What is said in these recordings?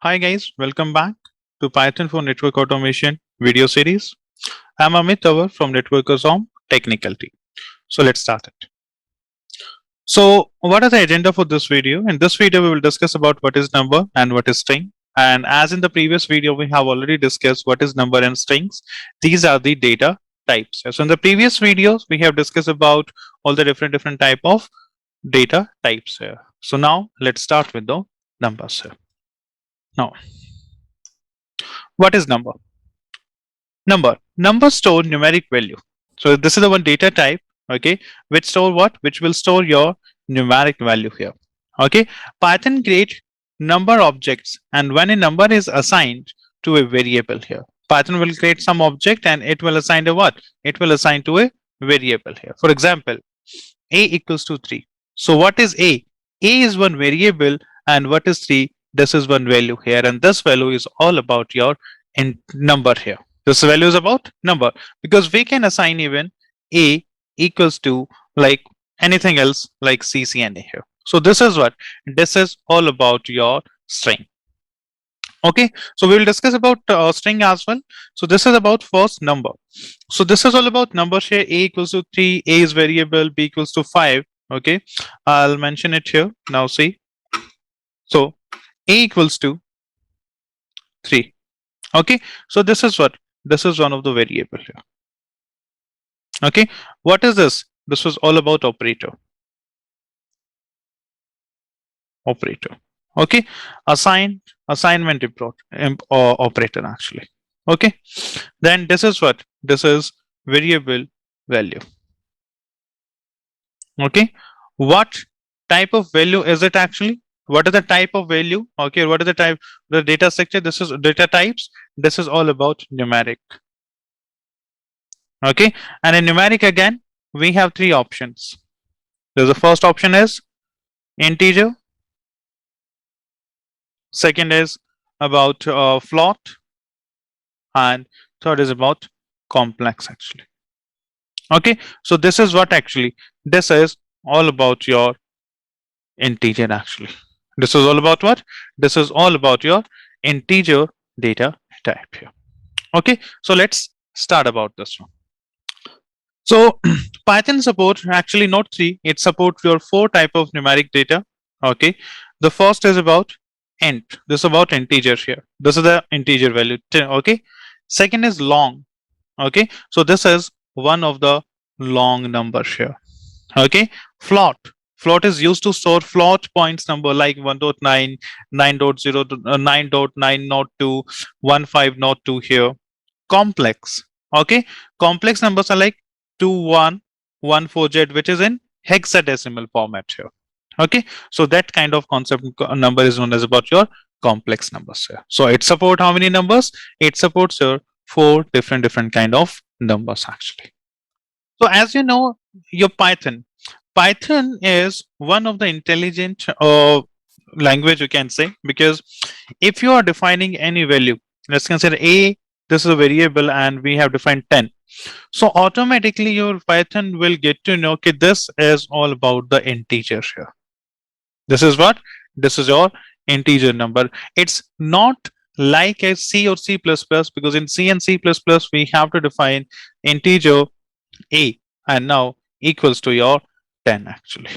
Hi guys, welcome back to Python for Network Automation video series. I'm Amit Tiwari from Networkers on Technical Team. So let's start it. So what is the agenda for this video? In this video, we will discuss about what is number and what is string. And as in the previous video, we have already discussed what is number and strings. These are the data types. So in the previous videos, we have discussed about all the different type of data types here. So now let's start with the numbers here. Now, what is number? Number store numeric value. So this is the one data type, okay, which store what? Which will store your numeric value here. Okay, Python create number objects, and when a number is assigned to a variable here, Python will create some object and it will assign a what? It will assign to a variable here. For example, a equals to 3. So what is a? A is one variable, and what is 3? This is one value here, and this value is all about your number here. This value is about number because we can assign even a equals to like anything else like CCIE here. So this is what? This is all about your string. Okay, so we will discuss about string as well. So this is about first number. So this is all about number here. A equals to 3, a is variable, b equals to 5. Okay, I'll mention it here. Now see. So a equals to 3. Okay, so this is what? This is one of the variable here. Okay, what is this? This was all about operator. Okay, assignment operator actually. Okay, then this is what? This is variable value. Okay, what type of value is it actually? What is the type of value? Okay, what is the type? The data structure. This is data types. This is all about numeric. Okay, and in numeric again, we have three options. The first option is integer. Second is about float, and third is about complex actually. Okay, so this is what actually, this is all about your integer actually. This is all about what? This is all about your integer data type here. Okay, so let's start about this one. So Python support actually not 3, it supports your 4 type of numeric data. Okay, the first is about int. This is about integer here. This is the integer value. Okay, second is long. Okay, so this is one of the long numbers here. Okay, float. Float is used to store float points number like 1.9, 9.0, 9.902, 1502 here. Complex. Okay, complex numbers are like 2114Z, which is in hexadecimal format here. Okay, so that kind of concept number is known as about your complex numbers here. So it supports how many numbers? It supports your 4 different kind of numbers actually. So as you know, your Python is one of the intelligent language you can say, because if you are defining any value, let's consider a, this is a variable and we have defined 10. So automatically your Python will get to know, okay, this is all about the integer here. This is what? This is your integer number. It's not like a C or C++, because in C and C++ we have to define integer a and now equals to your 10 actually.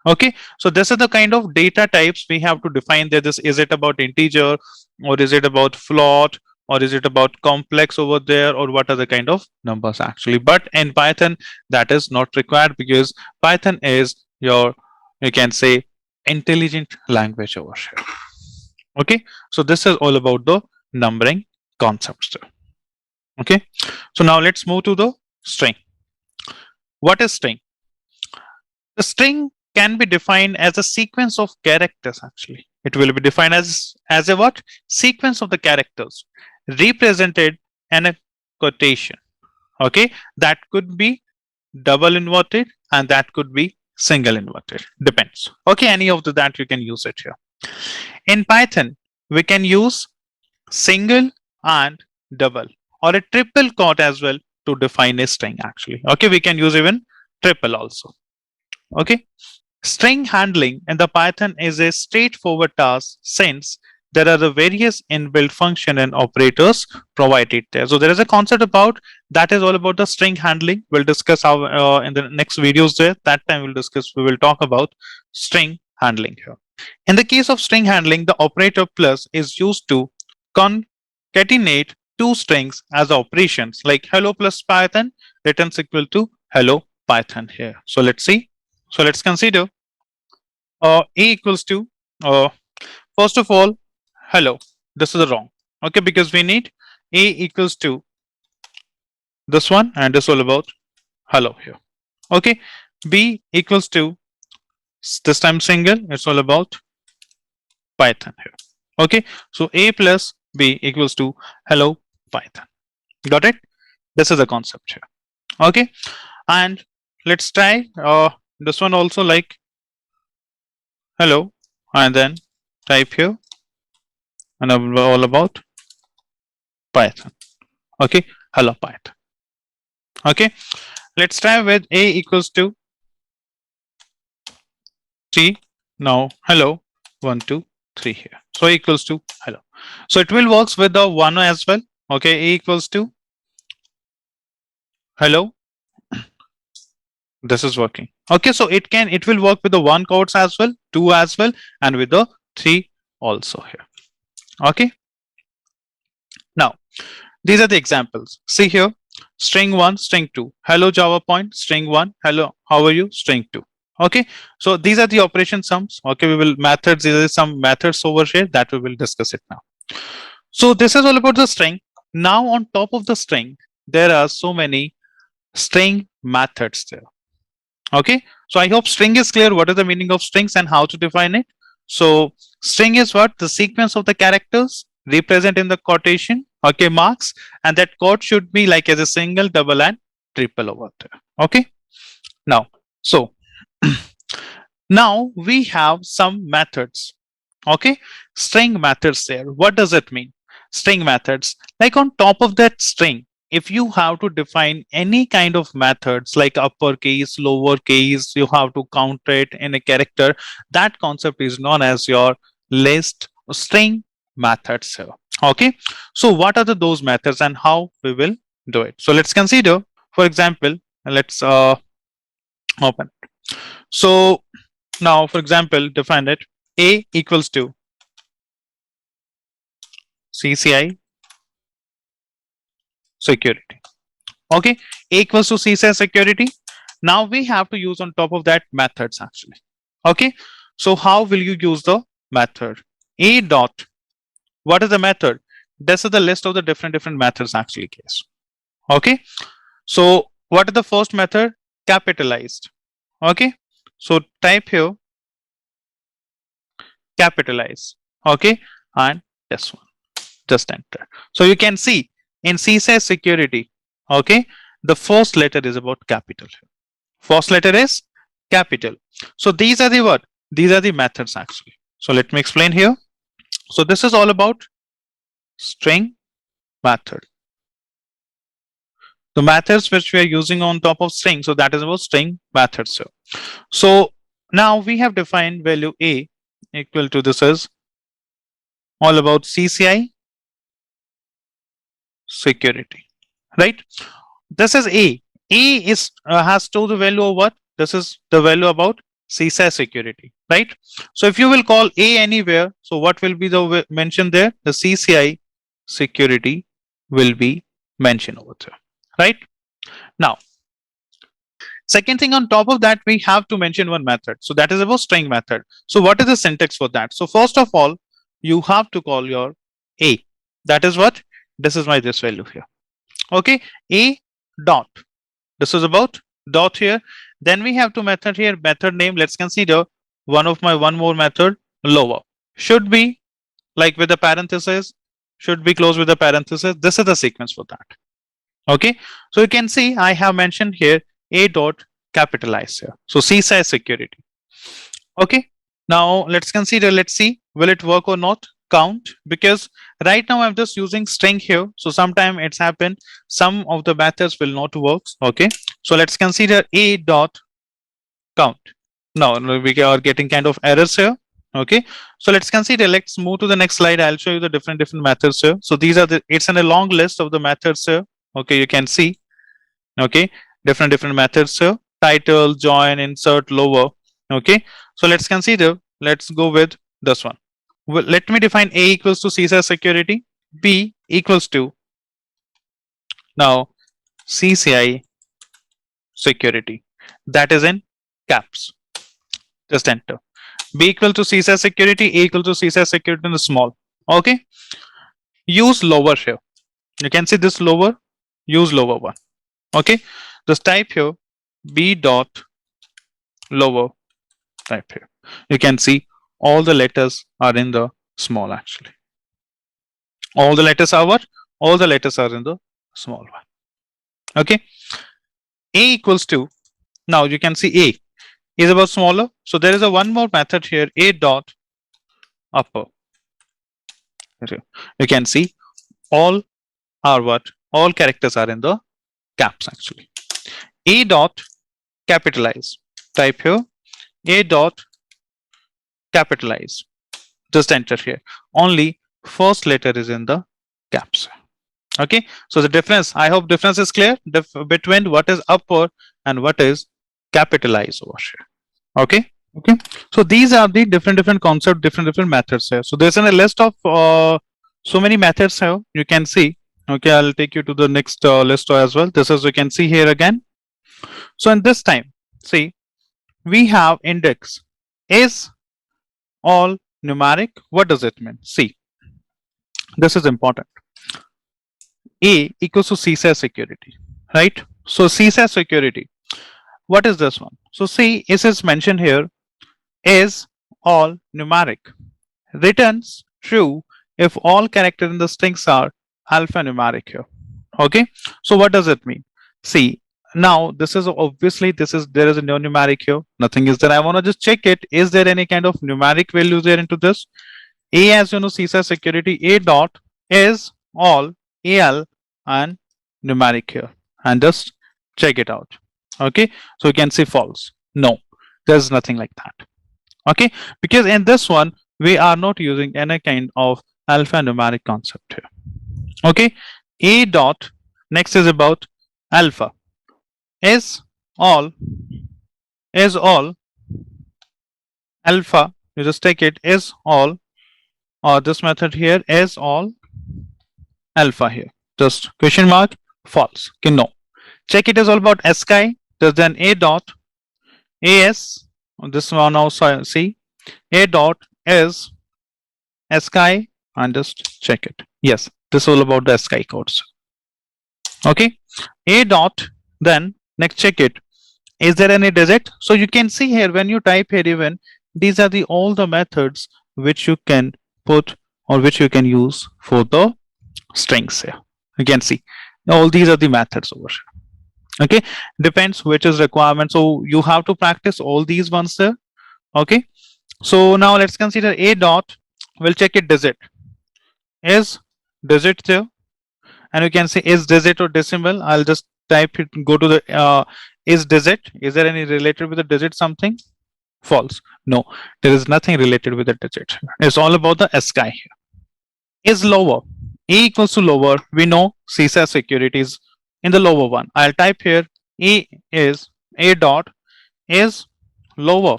Okay, so this is the kind of data types we have to define there. This is it about integer, or is it about float, or is it about complex over there, or what are the kind of numbers actually. But in Python that is not required, because Python is your, you can say, intelligent language over here. Okay, so this is all about the numbering concepts there. Okay, so now let's move to the string. What is string? The string can be defined as a sequence of characters actually. It will be defined as a what? Sequence of the characters represented in a quotation. Okay, that could be double inverted and that could be single inverted, depends. Okay, any of that you can use it here. In Python we can use single and double or a triple quote as well to define a string actually. Okay, we can use even triple also. Okay, string handling in the Python is a straightforward task, since there are the various inbuilt function and operators provided there. So there is a concept about that is all about the string handling. We'll discuss how in the next videos there. That time we will talk about string handling here. In the case of string handling, the operator plus is used to concatenate two strings as operations like hello plus Python returns equal to hello Python here. So let's see. So let's consider a equals to first of all hello. This is wrong. Okay, because we need a equals to this one and this all about hello here. Okay, b equals to this time single. It's all about Python here. Okay, so a plus b equals to hello Python. Got it? This is the concept here. Okay, and let's try this one also like hello and then type here and all about Python. Okay, hello Python. Okay, let's try with a equals to 3. Now hello 1 2 3 here. So equals to hello. So it will works with the 1 as well. Okay, a equals to hello. This is working. Okay, so it will work with the 1 quotes as well, 2 as well, and with the 3 also here. Okay, now these are the examples. See here, string 1, string 2, hello Java point, string 1, hello, how are you, string 2. Okay, so these are the operation sums. Okay, we will methods, these are some methods over here that we will discuss it now. So this is all about the string. Now on top of the string, there are so many string methods there. Okay, so I hope string is clear. What is the meaning of strings and how to define it? So string is what? The sequence of the characters represent in the quotation, okay, marks, and that quote should be like as a single, double, and triple over there. Okay, now so now we have some methods. Okay, string methods there. What does it mean? String methods, like on top of that string, if you have to define any kind of methods like uppercase, lowercase, you have to count it in a character. That concept is known as your list string methods here. Okay, so what are those methods and how we will do it? So let's consider, for example, let's open it. So now, for example, define it. A equals to CCIE security. Okay, A equals to CCIE security. Now we have to use on top of that methods actually. Okay, so how will you use the method? A dot. What is the method? This is the list of the different methods actually case. Okay, so what is the first method? Capitalized. Okay, so type here capitalize. Okay, and this one just enter. So you can see in CCIE security, okay, the first letter is about capital. First letter is capital. So these are the what? These are the methods actually. So let me explain here. So this is all about string method. The methods which we are using on top of string. So that is about string methods. So now we have defined value A equal to this is all about CCIE security, right? This is A. A is has stored the value of what? This is the value about CCIE security, right? So if you will call A anywhere, so what will be the mention there? The CCIE security will be mentioned over there, right? Now, second thing on top of that, we have to mention one method. So that is about string method. So what is the syntax for that? So first of all, you have to call your A. That is what? This is my this value here. Okay, A dot. This is about dot here. Then we have to method here, method name. Let's consider one more method, lower. Should be like with the parenthesis, should be closed with the parenthesis. This is the sequence for that. Okay, so you can see I have mentioned here A dot capitalize here. So CCIE security. Okay, now let's consider, let's see, will it work or not? Count, because right now I'm just using string here. So sometime it's happened, some of the methods will not work. Okay, so let's consider A dot count. Now we are getting kind of errors here. Okay, so let's consider, let's move to the next slide. I'll show you the different methods here. So these are the, it's in a long list of the methods here. Okay, you can see. Okay, different methods here: title, join, insert, lower. Okay, so let's consider, let's go with this one. Well, let me define A equals to CSI security, B equals to now CCIE security, that is in caps. Just enter. B equal to CSI security, A equal to CSI security in the small. Okay, use lower here. You can see this lower, use lower one. Okay, just type here B dot lower, type here. You can see all the letters are in the small actually. All the letters are what? All the letters are in the small one. Okay, A equals to, now you can see A is about smaller. So there is a one more method here, A dot upper. Okay. You can see all are what? All characters are in the caps actually. A dot capitalize. Type here A dot capitalize. Just enter here. Only first letter is in the caps. Okay, so the difference, I hope difference is clear between what is upper and what is capitalized over here. Okay, okay, so these are the different concept, different methods here. So there's a list of so many methods here, you can see. Okay, I'll take you to the next list as well. This is, you can see here again. So in this time, see, we have index is all numeric. What does it mean? See, this is important. A equals to CSI security, right? So CSI security, what is this one? So see, it is mentioned here, is all numeric, returns true if all characters in the strings are alphanumeric here. Okay, so what does it mean? See, now this is obviously, this is, there is a no numeric here, nothing is there. I want to just check it, is there any kind of numeric value there into this? A, as you know, CSI security, A dot is all AL and numeric here, and just check it out. Okay, so you can see false. No, there's nothing like that. Okay, because in this one we are not using any kind of alphanumeric concept here. Okay, A dot next is about alpha is all alpha, you just take it is all, or this method here is all alpha here, just question mark, false. Okay, no, check it is all about ASCII. Then A dot AS, this one also see, A dot is ASCII, and just check it. Yes, this is all about the ASCII codes. Okay, A dot, then next check it, is there any digit? So you can see here when you type here, even these are the all the methods which you can put or which you can use for the strings here. You can see all these are the methods over here. Okay, depends which is requirement, so you have to practice all these ones there. Okay, so now let's consider A dot, we'll check it digit, is digit there, and you can say is digit or decimal. I'll just type it, go to the is digit, is there any related with the digit something? False. No, there is nothing related with the digit. It's all about the ASCII here. Is lower, A equals to lower, we know CSI security is in the lower one. I'll type here A is A dot is lower,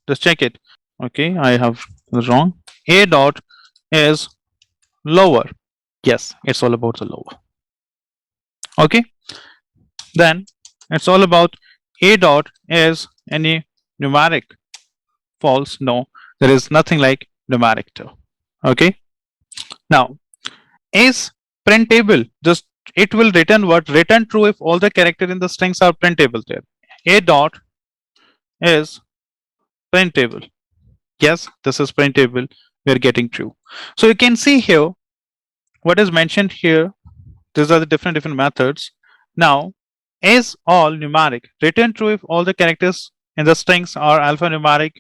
just check it. Okay, I have wrong. A dot is lower. Yes, it's all about the lower. Okay, then it's all about A dot is any numeric. False. No, there is nothing like numeric too. Okay, now is printable, just it will return what? Return true if all the character in the strings are printable there. A dot is printable. Yes, this is printable, we are getting true. So you can see here what is mentioned here, these are the different methods. Now is all numeric, return true if all the characters in the strings are alphanumeric,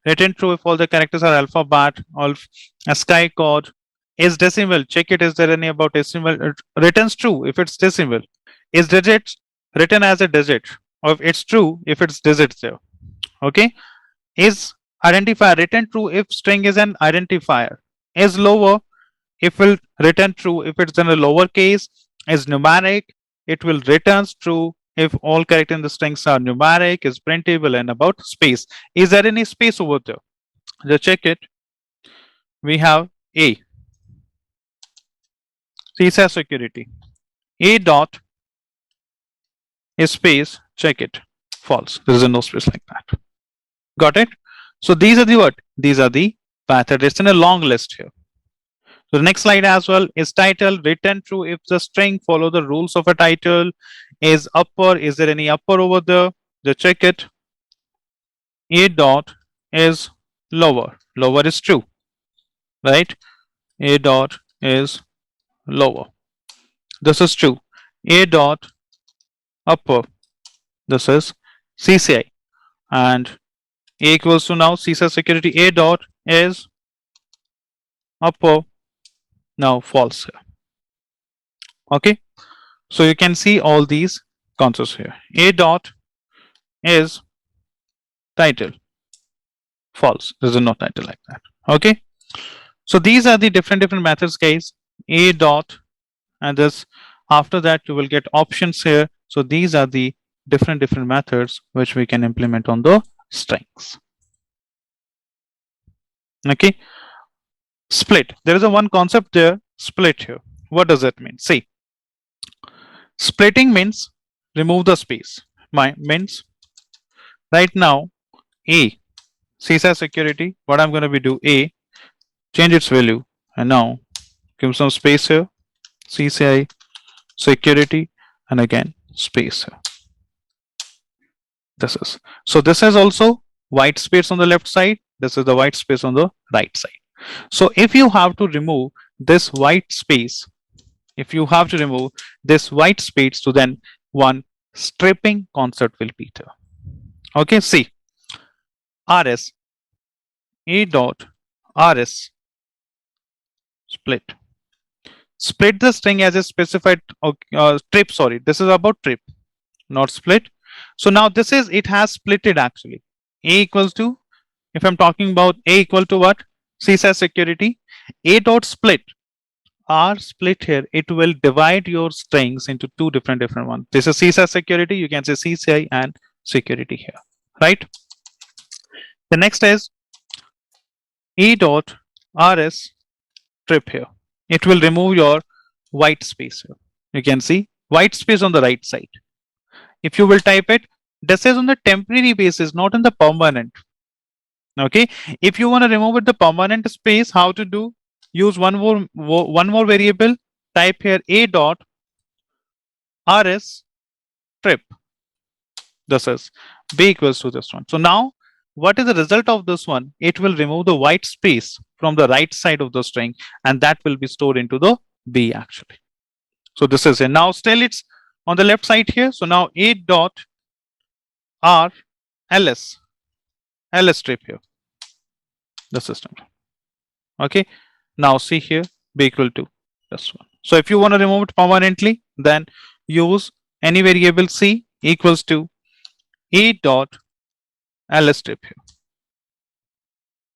return true if all the characters are alphabet or ASCII code. Is decimal, check it, is there any about decimal? It returns true if it's decimal. Is digits, written as a digit, or if it's true if it's digits there. Okay, is Identifier return true if string is an identifier. Is lower, if will return true if it's in a lower case. Is numeric, it will returns true if all characters in the strings are numeric. Is printable. And about space, is there any space over there? Just check it. We have a CSA security, a dot is space, check it, false, there is no space like that. Got it? So these are the what? These are the methods. It's in a long list here. So the next slide as well is title, return true if the string follow the rules of a title. Is upper, is there any upper over there? Just check it. A dot is lower. Lower is true, right? A dot is lower. This is true. A dot upper. This is CCI. And A equals to now CSA security. A dot is upper. Now false here. Okay. So you can see all these concepts here. A dot is title. False. There's no title like that. Okay. So these are the different methods, guys. A dot, and this after that you will get options here. So these are the different methods which we can implement on the strings. Okay. Split. There is a one concept there. Split here. What does that mean? See, splitting means remove the space. Means right now A CSA security. What I'm going to be do A, change its value, and now give some space here. CCI security, and again space here. This is, so this is also white space on the left side. This is the white space on the right side. So if you have to remove this white space, so then one stripping concept will be there. Okay, see, rs a dot rs split the string as a specified trip. Sorry, this is about trip, not split. So now this is, it has splitted actually. A equals to, if I'm talking about A equal to what? CSA security. A dot split, R split here, it will divide your strings into two different ones. This is CSA security, you can say CCI and security here, right? The next is E dot RS strip here. It will remove your white space here. You can see white space on the right side. If you will type it, this is on the temporary basis, not on the permanent. Okay, if you want to remove it the permanent space, how to do? Use one more variable. Type here a dot rs strip. This is b equals to this one. So now what is the result of this one? It will remove the white space from the right side of the string, and that will be stored into the b actually. So this is it. Now still it's on the left side here. So now a dot r ls strip here, the system. Okay, now see here b equal to this one. So if you want to remove it permanently, then use any variable c equals to a dot ls strip here.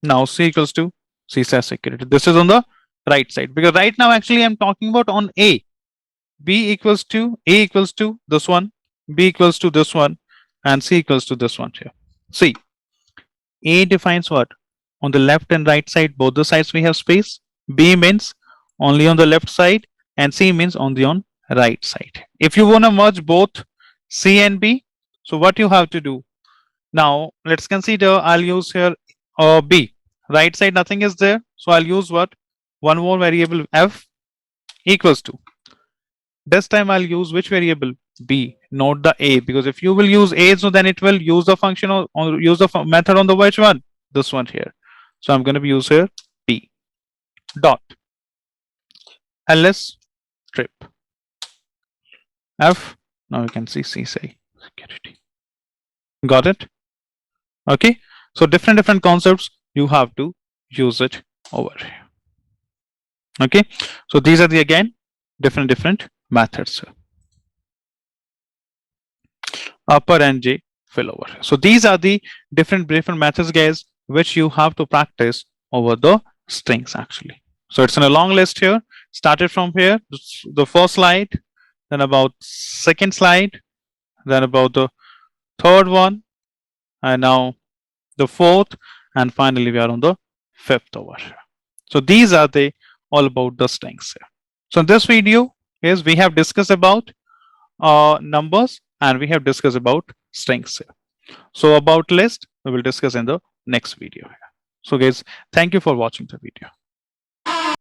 Now c equals to CSA security. This is on the right side, because right now actually I'm talking about on a. B equals to a equals to this one, b equals to this one, and c equals to this one here. See, a defines what? On the left and right side, both the sides we have space. B means only on the left side, and C means only on right side. If you want to merge both C and B, so what you have to do? Now let's consider, I'll use here B. Right side nothing is there, so I'll use what? One more variable f equals to. This time I'll use which variable? B, not the a, because if you will use a, so then it will use the function or use the method on the which one? This one here. So I'm going to use here b dot ls strip f. Now you can see CCI security. Got it? Okay. So different concepts, you have to use it over here. Okay. So these are the again different methods. Upper and J fill over. So these are the different methods, guys, which you have to practice over the strings actually. So it's in a long list here. Started from here, the first slide, then about second slide, then about the third one, and now the fourth, and finally we are on the fifth over here. So these are the all about the strings here. So in this video is we have discussed about numbers and we have discussed about strings here. So about list we will discuss in the next video here. So guys, thank you for watching the video.